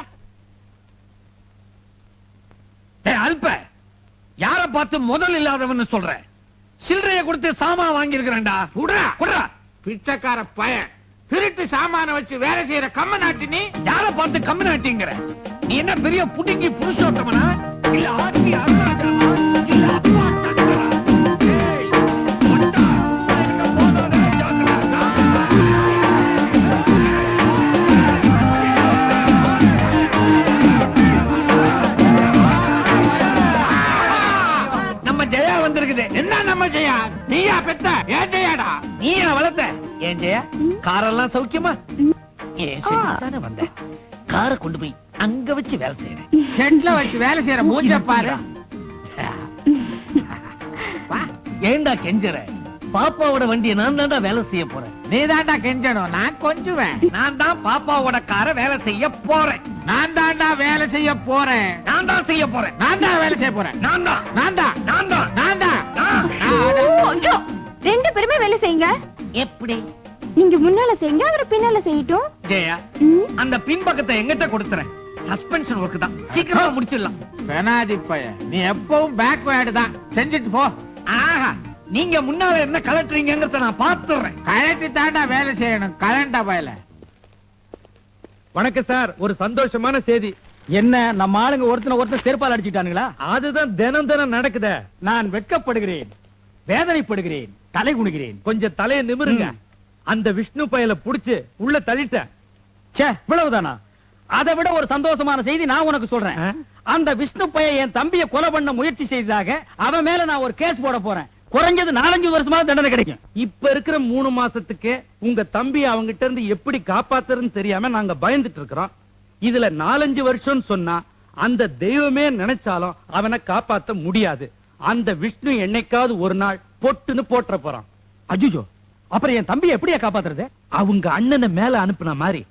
ஏய் அல்ப, யார பார்த்து முதல் இல்லாதவன்னு சொல்ற? சில்லறைய கொடுத்து சாமான் வாங்கி இருக்கிறேன்டா. குடுறா. குடுறா. பிச்சைக்கார பையன் திருட்டு சாமான வச்சு வேலை செய்யற கம்ம நாட்டி நீ. யார பார்த்து கம்மி நாட்டிங்கிற? நீ என்ன பெரிய புடிங்கி புருஷோட்டமனா இல்ல ஆட்சி அருணாச்சலமா இல்ல அப்பா தங்கரா? ஏய் மொட்டா, இந்த போதாதே ஜாக்கிரதா. நம்ம ஜெயா வந்திருக்குது. என்ன நம்ம ஜெயா? நீயா பெத்த? ஏன் ஜெயாடா? நீ ஏன் வளர்த்த? ஏன் ஜெயா, காரெல்லாம் சௌக்கியமா? ஏன் தானே வந்தேன். காரை கொண்டு போய் அங்க வச்சு வேலை செய்யறேன். ஷெட்ல வச்சு வேலை செய்யற மூஞ்ச பாரு. ஏண்டா கெஞ்சற? பாப்பாவோட வண்டியை நான் தான்டா வேலை செய்ய போறேன். நீதான்டா கெஞ்சணும், நான் கொஞ்சுவேன். நான் தான் பாப்பாவோட காரை வேலை செய்ய போறேன். நான் தான்டா வேலை செய்ய போறேன். நான் தான் செய்ய போறேன். நான் தான் வேலை செய்ய போறேன். நான் தான் நான் தான் நான் தான் நான் தான் ஐயோ, ரெண்டு பேருமே வேலை செய்யுங்க. எப்படி? நீங்க முன்னால செய்யுங்க, அவர் பின்னால செய்யட்டும். ஜெயா, அந்த பின்பக்கத்தை எங்கிட்ட கொடுத்துறேன். சஸ்பென்ஷன் ஒர்க் தான், சீக்கிரமா முடிச்சிடலாம். பெனாதி பையன், நீ எப்பவும் பேக்வேர்டு தான். செஞ்சுட்டு போ. ஆஹா, நீங்க முன்னால என்ன கலட்டுறீங்கிறத நான் பாத்துறேன். கழட்டி தாண்டா வேலை செய்யணும். கலண்டா பயல. வணக்கம் சார், ஒரு சந்தோஷமான செய்தி. என்ன, நம்ம ஆளுங்க ஒருத்தனை செருப்பால் அடிச்சிட்டானுங்களா? அதுதான் தினம் தினம் நடக்குத. நான் வெட்கப்படுகிறேன், வேதனைப்படுகிறேன், தலை குனிகிறேன். கொஞ்சம் தலையை நிமிருங்க. அந்த விஷ்ணு பயல புடிச்சு உள்ள தள்ளிட்டேன். ச்சே, இவ்வளவுதானா? அதை விட ஒரு சந்தோஷமான செய்தி நான் உனக்கு சொல்றேன். அந்த விஷ்ணு பைய என் தம்பியை கொலை பண்ண முயற்சி செய்ததாக அவன் மேல நான் ஒரு கேஸ் போட போறேன். குறைஞ்சது 4-5 வருஷமா தண்டனை கிடைக்கும். இப்ப இருக்கிற 3 மாசத்துக்கு உங்க தம்பி அவங்கிட்ட இருந்து எப்படி காப்பாத்துறதுன்னு தெரியாம நாங்க பயந்துட்டு இருக்கிறோம். இதுல 4-5 வருஷம் சொன்னா அந்த தெய்வமே நினைச்சாலும் அவனை காப்பாத்த முடியாது. அந்த விஷ்ணு என்னைக்காவது ஒரு நாள் பொட்டுன்னு போட்டுற போறான். அஜுஜோ, அப்புறம் என் தம்பியை எப்படியா காப்பாத்துறது? அவங்க அண்ணனை மேல அனுப்புன மாதிரி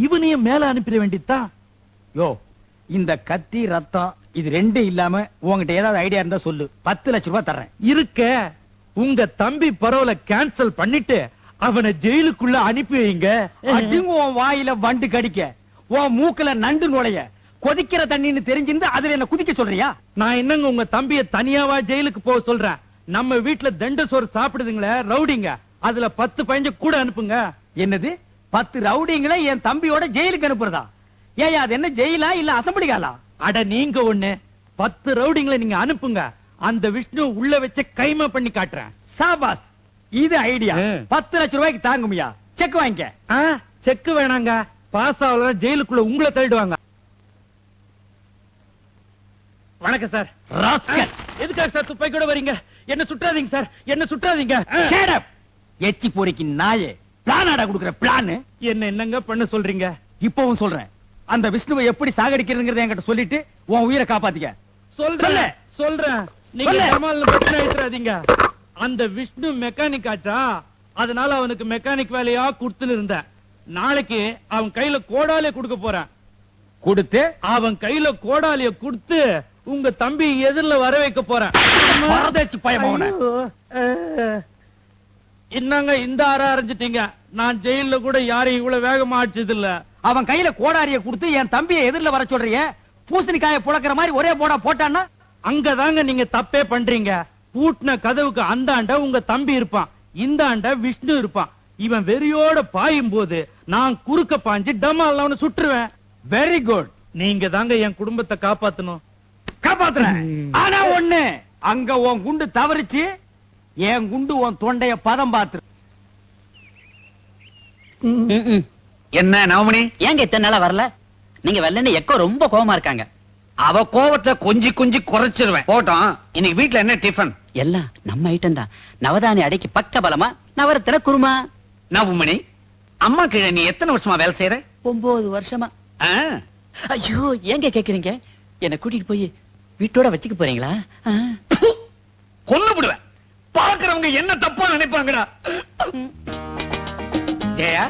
இவனையும் மேல அனுப்பிட வேண்டியதுதான். யோ, இந்த கத்தி ரத்தம் இது ரெண்டு இல்லாம உங்ககிட்ட ஏதாவது ஐடியா இருந்தா சொல்லு. 10 லட்சம் ரூபாய் தர்றேன். இருக்க உங்க தம்பி பரவல கேன்சல் பண்ணிட்டு அவனை ஜெயிலுக்குள்ள அனுப்பி வைங்க. அடிங்க உன் வாயில வண்டு கடிக்க, உன் மூக்குல நண்டு நுழைய, கொதிக்கிற தண்ணின்னு தெரிஞ்சிருந்து அதுல என்ன குதிக்க சொல்றியா? நான் என்னங்க உங்க தம்பிய தனியாவா ஜெயிலுக்கு போக சொல்றேன். நம்ம வீட்டுல தண்ட சோறு சாப்பிடுதுங்களே ரவுடிங்க, அதுல 10-15 கூட அனுப்புங்க. என்னது, 10 ரவுடிங்களை என் தம்பியோட ஜெயிலுக்கு அனுப்புறதா? ஏன், அது என்ன ஜெயிலா இல்ல அசம்பிளி காலா? அட நீங்க ஒண்ணு, 10 ரவுடிங்களை நீங்க அனுப்புங்க. அந்த விஷ்ணு உள்ள வச்ச கைமா பண்ணி காட்டுறேன். சாபாஸ், இது ஐடியா. 10 லட்சம் ரூபாய்க்கு தாங்குமியா? செக் வாங்கிக்க. செக் வேணாங்க, பாஸ் ஆகல ஜெயிலுக்குள்ள உங்களை தள்ளிடுவாங்க. வணக்கம் சார். எதுக்காக சார் துப்பை கூட வரீங்க? என்ன சுற்றாதீங்க சார், என்ன சுற்றாதீங்க. எச்சி போரிக்கு நாயே, பிளான் ஆடா குடுக்குற பிளான். என்ன என்னங்க பண்ண சொல்றீங்க? இப்பவும் சொல்றேன், அந்த விஷ்ணுவை எப்படி சாகடிக்கிறதுங்கறத என்கிட்ட சொல்லிட்டு உன் உயிரை காப்பாத்திக்க. சொல்றேன். நீங்க பிரச்சனை ஏத்துறாதீங்க. அந்த விஷ்ணு மெக்கானிக் ஆச்சா, அதனால அவனுக்கு மெக்கானிக் வேலையா கொடுத்துன்னு இருந்தேன். நாளைக்கு அவன் கையில கோடாலிய கொடுக்க போறேன். கொடுத்து அவன் கையில கோடாலிய கொடுத்து உங்க தம்பி எதிரில வர வைக்க போறேன். என்னங்க இந்த அரைஞ்சிட்டீங்க? நான் ஜெயில கூட யாரையும் இவ்வளவு வேகமா ஆச்சது இல்ல. அவன் கையில கோடாரிய கொடுத்து என் தம்பியை எதிரில வர சொல்றீங்க. பூசணிக்காய புழக்கிற மாதிரி ஒரே போடா போட்டான்னா அங்கதாங்க நீங்க தப்பே பண்றீங்க. பூட்டின கதவுக்கு அந்த ஆண்ட உங்க தம்பி இருப்பான், இந்த ஆண்ட விஷ்ணு இருப்பான். இவன் வெறியோட பாயும் போது நான் குறுக்க பாஞ்சு டமால் அவனை சுட்டுருவேன். வெரி குட், நீங்க தாங்க என் குடும்பத்தை காப்பாத்தணும். காப்பாத்துறேன். ஆனா ஒண்ணு, அங்க உன் குண்டு தவறிச்சு என் குண்டு உன் தொண்டைய பதம் பாத்து. என்ன நவமணி, ஏங்க இத்தனை நாளா வரல? நீங்க வரலன்னு எக்கோ ரொம்ப கோவமா இருக்காங்க. அவ கோவத்தை கொஞ்சி கொஞ்சி குறைச்சிருவேன். போட்டோம். இன்னைக்கு வீட்டுல என்ன டிஃபன்? எல்லாம் நம்ம ஐட்டம் தான். நவதானி அடைக்கு பக்க பலமா, நவரத்தின குருமா. நவமணி, அம்மா கீழே நீ எத்தனை வருஷமா வேலை செய்யற? 9 வருஷமா. ஐயோ, ஏங்க கேக்குறீங்க? என்ன கூட்டிட்டு போய் வீட்டோட வச்சுக்க போறீங்களா? கொன்னு விடுவேன். பாக்குறவங்க என்ன தப்பா நினைப்பாங்கடா. ஜெயா,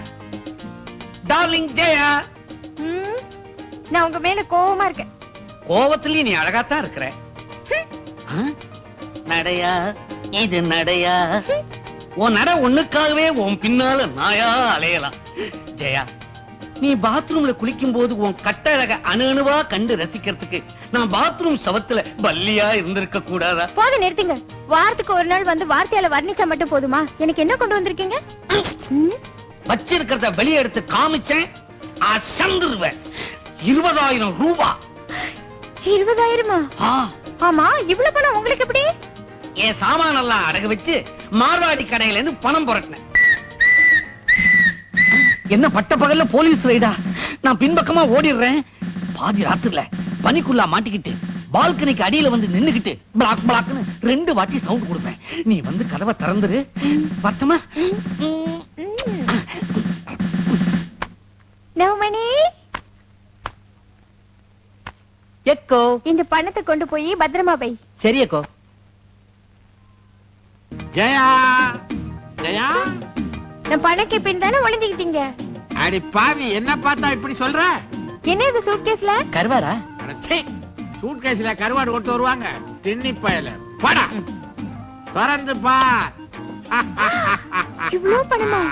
டார்லிங் ஜெயா, நான் உங்க மேல கோவமா இருக்கேன். கோவத்திலயும் நீ அழகாத்தான் இருக்கிற. நடையா இது நடையா? உன் நட ஒண்ணுக்காகவே உன் பின்னால நாயா அலையலாம். ஜெயா, நீ பாத்ரூம்ல குளிக்கும் போது உன் கட்டழக அணுவா கண்டு ரசிக்கிறதுக்கு நான் பாத்ரூம் சவத்துல பல்லியா இருந்திருக்க கூடாதா? போதும் நிறுத்துங்க. வாரத்துக்கு ஒரு நாள் வந்து வார்த்தையால வர்ணிச்சா மட்டும் போதுமா? எனக்கு என்ன கொண்டு வந்திருக்கீங்க? வச்சிருக்கிறத வெளியே எடுத்து காமிச்சேன் அசந்துருவேன். 20,000 ரூபாய். 20,000? ஆமா, இவ்வளவு பணம் உங்களுக்கு எப்படி? என் சாமான் எல்லாம் அடகு வச்சு மார்வாடி கடையில இருந்து பணம் புரட்டினேன். என்ன பட்ட பகல்ல போலீஸ் ரைடா? நான் பின்பக்கமா ஓடிடுறேன். பாதி ராத்திரில பனிக்குள்ளா மாட்டிக்கிட்டு பால்கனிக்கு அடியில வந்து நின்னுக்கிட்டு பிளாக் பிளாக்னு 2 வாட்டி சவுண்ட் கொடுப்பேன். நீ வந்து கதவை திறந்துரு. பத்தமா நவமணி, எக்கோ. இந்த பணத்தை கொண்டு போய் பத்திரமா வை. சரி எக்கோ. ஜெயா, ஜெயா, நான் பணம் கேப்பேன் தானே ஒளிஞ்சுக்கிட்டீங்க. அடி பாவி, என்ன பார்த்தா இப்படி சொல்ற? என்ன இது சூட்கேஸ்ல? கருவாரா? சூட்கேஸ்ல கருவாடு கொண்டு வருவாங்க. திண்ணி பயல படா, திறந்து பார். இவ்ளோ பணமா?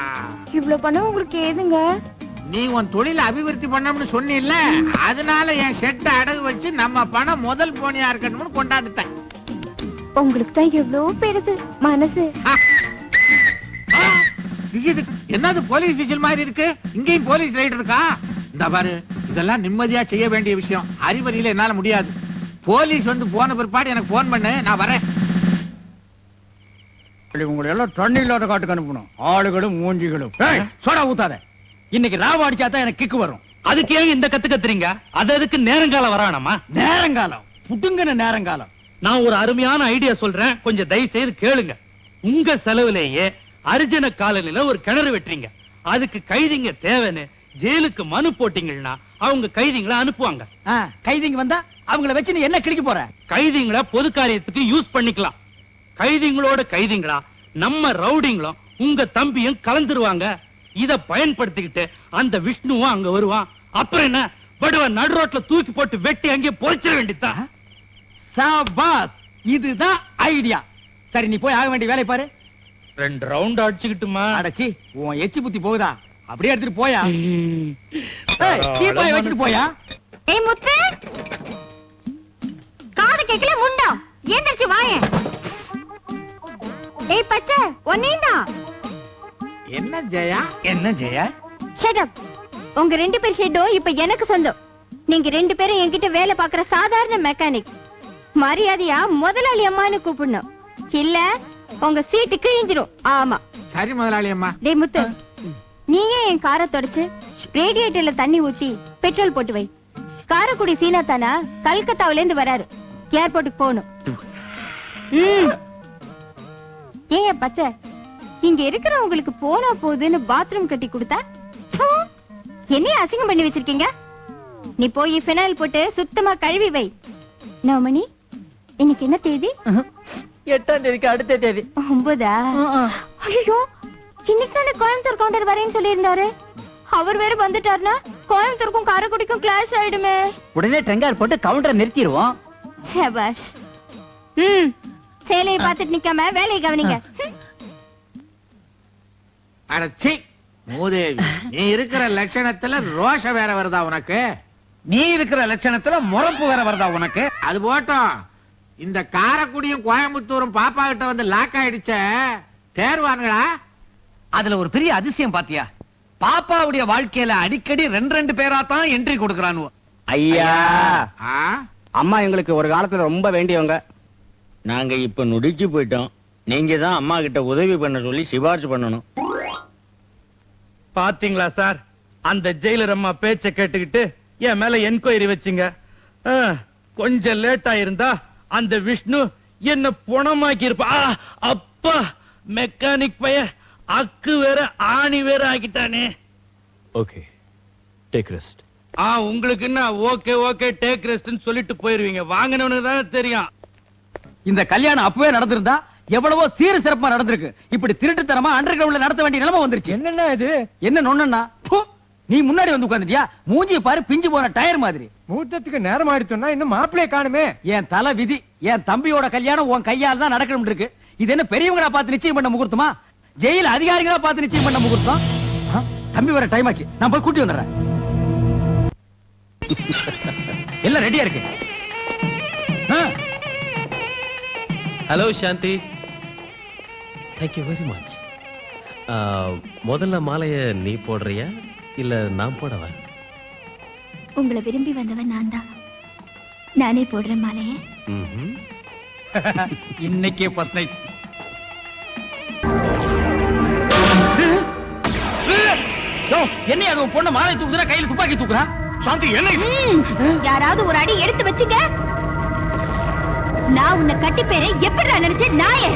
இவ்ளோ பணம் உங்களுக்கு ஏதுங்க? நீ உன் தொழில அபிவிருத்தி பண்ணணும்னு சொன்னில்ல, அதனால என் செட்டை அடகு வச்சு நம்ம பணம் முதல் போனியா இருக்கணும்னு கொண்டாந்துட்டேன். உங்களுக்கு தான் எவ்வளவு பெருசு மனசு. இது என்னது போலீஸ் விசில் மாதிரி இருக்கு? இங்கேயும் போலீஸ் ரைட் இருக்கா? இந்த பாரு, இதெல்லாம் நிம்மதியா செய்ய வேண்டிய விஷயம். அறிவறியில என்னால முடியாது. போலீஸ் வந்து போன பிற்பாடு எனக்கு போன் பண்ணு, நான் வரேன். உங்களை எல்லாம் தண்ணி இல்லாத காட்டுக்கு அனுப்பணும். ஆளுகளும் மூஞ்சிகளும். சோடா ஊத்தாத. இன்னைக்கு ராவ அடிச்சாதான் எனக்கு கிக்கு வரும். அதுக்கு ஏன் இந்த கத்து கத்துறீங்க? அது அதுக்கு நேரங்காலம் வரானாமா? நேரங்காலம் புட்டுங்கன நேரங்காலம். நான் ஒரு அருமையான ஐடியா சொல்றேன், கொஞ்சம் தயவு செய்து கேளுங்க. உங்க செலவுலேயே அர்ஜுன காலனில ஒரு கிணறு வெட்டுறீங்க. அதுக்கு கைதிங்க தேவைன்னு ஜெயிலுக்கு மனு போட்டீங்கன்னா அவங்க கைதிங்களை அனுப்புவாங்க. கைதிங்க வந்தா அவங்கள வச்சு நீ என்ன கிழிக்க போற? கைதிங்களை பொது காரியத்துக்கு யூஸ் பண்ணிக்கலாம். கைதிங்களோட கைதிங்களா நம்ம ரவுடிங்களும் உங்க தம்பியும் கலந்துருவாங்க. இத பயன்படுத்திக்கிட்டு அந்த விஷ்ணுவும் அங்க வருவான். அப்புறம் என்ன, படுவ நடு ரோட்ல தூக்கி போட்டு வெட்டி அங்கே பொறிச்சிட வேண்டியதான். சாபாஸ், இதுதான் ஐடியா. சரி, நீ போய் ஆக வேண்டிய வேலை பாரு. 2 ரவுண்ட் அடிச்சுக்கிட்டுமா? அடச்சி, உன் எச்சி புத்தி போகுதா? அப்படியே எடுத்துட்டு போயா. டீப்பாய் வச்சுட்டு போயா. ஏய் முத்து, காது கேக்கல முண்டா, ஏந்திரச்சு வாயே. ஏய் பச்சை, ஒன்னேண்டா. என்ன ஜெயா? என்ன ஜெயா? Shut up. உங்க 2 பேர் ஷெட்டோ இப்ப எனக்கு சொந்தம். நீங்க 2 பேரும் என்கிட்ட வேலை பாக்குற சாதாரண மெக்கானிக். மரியாதையா முதலாளி அம்மான்னு கூப்பிடணும், இல்ல உங்க சீட்டு கிழிஞ்சிரும். ஆமா சரி முதலாளி அம்மா. டேய் முத்து, நீயே என் காரை தொடச்சு ரேடியேட்டர்ல தண்ணி ஊத்தி பெட்ரோல் போட்டு வை. காரைக்குடி சீனா தானா கல்கத்தாவில இருந்து வராரு, ஏர்போர்ட்டுக்கு போகணும். ஏன் பச்சை, இங்க இருக்கிறவங்களுக்கு போனா போகுதுன்னு பாத்ரூம் கட்டி கொடுத்தா என்னைய அசிங்கம் பண்ணி வச்சிருக்கீங்க. நீ போய் ஃபினாயில் போட்டு சுத்தமா கழுவி வை. நவமணி, இன்னைக்கு என்ன தேதி? 8ஆம் தேதிக்கு அடுத்த தேதி. 9ஆ? ஐயோ, இன்னைக்கு தானே கோயம்புத்தூர் கவுண்டர் வரேன்னு சொல்லியிருந்தாரு. அவர் வேற வந்துட்டாருன்னா கோயம்புத்தூருக்கும் காரைக்குடிக்கும் கிளாஷ் ஆயிடுமே. உடனே டெங்கார் போட்டு கவுண்டரை நிறுத்திடுவோம். சபாஷ். சேலையை பார்த்துட்டு நிக்காம வேலையை கவனிங்க. அடச்சி மூதேவி, நீ இருக்கிற லட்சணத்துல ரோஷம் வேற வருதா உனக்கு? நீ இருக்கிற லட்சணத்துல முறப்பு வேற வருதா உனக்கு? அது போட்டோம், இந்த காரைக்குடியும் கோயம்புத்தூரும் பாப்பா கிட்ட வந்து லாக் ஆயிடுச்ச, தேர்வானுங்களா? அதுல ஒரு பெரிய அதிசயம் பாத்தியா? பாப்பாவுடைய வாழ்க்கையில அடிக்கடி 2 பேரா தான் என்ட்ரி கொடுக்கறானு. ஐயா, ஆ? அம்மா எங்களுக்கு ஒரு காலத்துல ரொம்ப வேண்டியவங்க. நாங்க இப்ப நொடிச்சு போயிட்டோம். நீங்க தான் அம்மா கிட்ட உதவி பண்ண சொல்லி சிபாரிசு பண்ணணும். பாத்தீங்களா சார், அந்த ஜெயிலர் அம்மா பேச்ச கேட்டுக்கிட்டு என் மேல என்கொயரி வச்சுங்க. கொஞ்சம் லேட்டா இருந்தா அந்த விஷ்ணு என்ன புணமாக்கி இருப்பா. அப்பா, மெக்கானிக் பைய அக்கு வேற ஆணி வேற ஆக்கிட்டானே. Okay, take rest. உங்களுக்கு என்ன ஓகே ஓகே டேக் ரெஸ்ட்னு சொல்லிட்டு போயிருவீங்க. வாங்கினவனுக்கு தானே தெரியும். இந்த கல்யாணம் அப்பவே நடந்திருந்தா எவ்வளவோ சீர சிறப்பா நடந்திருக்கு. இப்படி திருட்டுத்தனமா அண்டர் கிரவுண்ட்ல நடத்த வேண்டிய நிலைமை வந்துருச்சு. என்னன்னா இது என்ன நொண்ணா? நீ முன்னாடி வந்து உட்கார்ந்துட்டியா? மூஞ்சி பாரு, பிஞ்சு போன டயர் மாதிரி. முகூர்த்தத்துக்கு நேரம் ஆயிடுச்சுன்னா இன்னும் மாப்பிளைய காணுமே. என் தலை விதி, என் தம்பியோட கல்யாணம் உன் கையால தான் நடக்கணும் இருக்கு. இது என்ன பெரியவங்களா பார்த்து நிச்சயம் பண்ண முகூர்த்தமா? ஜெயில அதிகாரிகளா பார்த்து நிச்சயம் பண்ண முகூர்த்தம். தம்பி வர டைம் ஆச்சு, நான் போய் கூட்டி வந்துடுறேன். எல்லாம் ரெடியா இருக்கு. ஹலோ சாந்தி, தேங்க்யூ வெரி மச். முதல்ல மாலைய நீ போடுறியா இல்ல நான் போடவா? உங்களை விரும்பி வந்தவன் நான் தான். நானே போடுறேன் மாலையே. இன்னைக்கே ஃபர்ஸ்ட் நைட். என்ன அது பொண்ணு மாலை தூக்குறா, கையில துப்பாக்கி தூக்குறா? சாந்தி என்ன இது? யாராவது ஒரு அடி எடுத்து வச்சுங்க. நான் உன்னை கட்டிப்பேனே எப்படி நினைச்சேன் நாயே.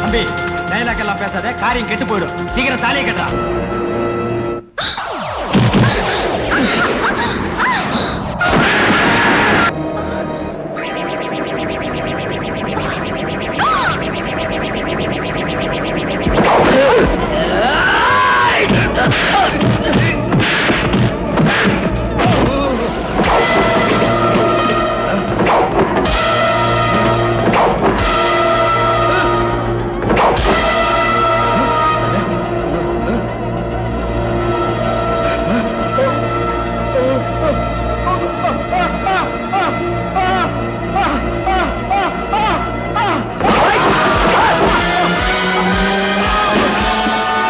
தம்பி டயலாக் எல்லாம் பேசாத, காரியம் கெட்டு போயிடும். சீக்கிரம் தாலியை கட்டுறா.